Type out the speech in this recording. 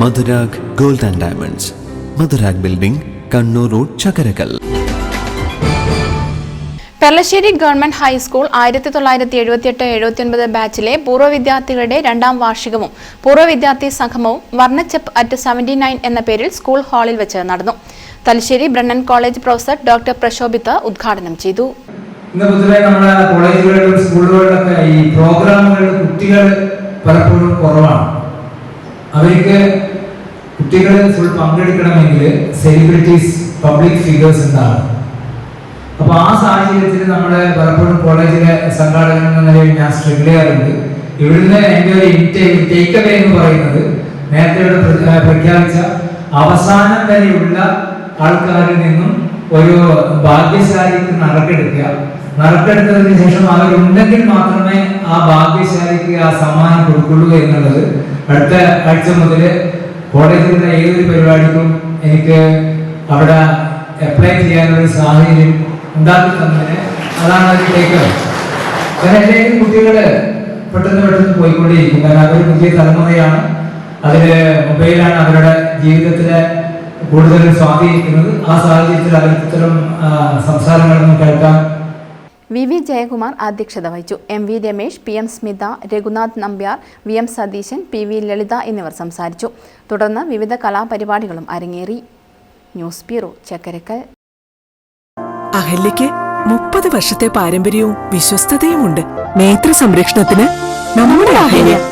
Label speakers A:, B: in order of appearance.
A: Madhurag gold and diamonds, Madhurag building, Kannur road, Chakkarakal.
B: Peralassery government high school 1978-79 ബാച്ചിലെ പൂർവ്വ വിദ്യാർത്ഥികളുടെ 2ാം വാർഷികവും പൂർവ്വ വിദ്യാർത്ഥി സംഗമവും വർണ്ണച്ചെപ്പ് അറ്റ് 79 എന്ന പേരിൽ സ്കൂൾ ഹാളിൽ വെച്ച് നടന്നു. Thalassery Brennan college professor doctor Prashobhith ഉദ്ഘാടനം ചെയ്തു.
C: ഇന്ന് പൊതുവെ നമ്മുടെ കോളേജുകളിലും സ്കൂളുകളിലൊക്കെ ഈ പ്രോഗ്രാമുകളിൽ കുട്ടികൾ പലപ്പോഴും കുറവാണ്. അവർക്ക് കുട്ടികൾ ഫുൾ പങ്കെടുക്കണമെങ്കിൽ സെലിബ്രിറ്റീസ്, പബ്ലിക് ഫിഗേഴ്സ് ഉണ്ടാകും. അപ്പോൾ ആ സാഹചര്യത്തിൽ നമ്മുടെ പലപ്പോഴും കോളേജിലെ സംഘാടകൻ എന്ന നിലയിൽ ഞാൻ സ്ട്രഗിൾ ചെയ്യാറുണ്ട്. ഇവിടുന്ന് എൻ്റെ ഒരു ടേക്ക് അവേ എന്ന് പറയുന്നത് നേരത്തെ പ്രഖ്യാപിച്ച അവസാനം വരെയുള്ള ആൾക്കാരിൽ നിന്നും ഒരു ഭാഗ്യശാലിക്ക് നറുക്കെടുത്തതിന് ശേഷം അവരുണ്ടെങ്കിൽ മാത്രമേ ആ ഭാഗ്യശാലിക്ക് ആ സമ്മാനം കൊടുക്കുള്ളൂ എന്നുള്ളത് അടുത്ത ആഴ്ച മുതൽ കോളേജിലുള്ള ഏതൊരു പരിപാടിക്കും എനിക്ക് അവിടെ അപ്ലൈ ചെയ്യാനുള്ള സാഹചര്യം ഉണ്ടാക്കി തന്നതിന് അതാണ് ഒരു ടേക്ക്. കാരണം കുട്ടികള് പെട്ടെന്ന് പോയിക്കൊണ്ടേയിരിക്കും. കാരണം അതൊരു പുതിയ തലമുറയാണ്. അതില് മൊബൈലാണ് അവരുടെ ജീവിതത്തിലെ കൂടുതലും സ്വാധീനിക്കുന്നത്. ആ സാഹചര്യത്തിൽ അവർക്ക് ഇത്തരം സംസാരങ്ങളൊന്നും കേൾക്കാൻ.
B: വി ജയകുമാർ അധ്യക്ഷത വഹിച്ചു. M V Ramesh, P M Smitha, Raghunath Nambiar, V M Satheesan, P V Lalitha എന്നിവർ സംസാരിച്ചു. തുടർന്ന് വിവിധ കലാപരിപാടികളും അരങ്ങേറി. News bureau, Chakkarakkal.
D: അഹല്യയ്ക്ക് 30 വർഷത്തെ പാരമ്പര്യവും വിശ്വസ്തതയുമുണ്ട്. നേത്ര സംരക്ഷണത്തിന് നമ്മുടെ അഹല്യ.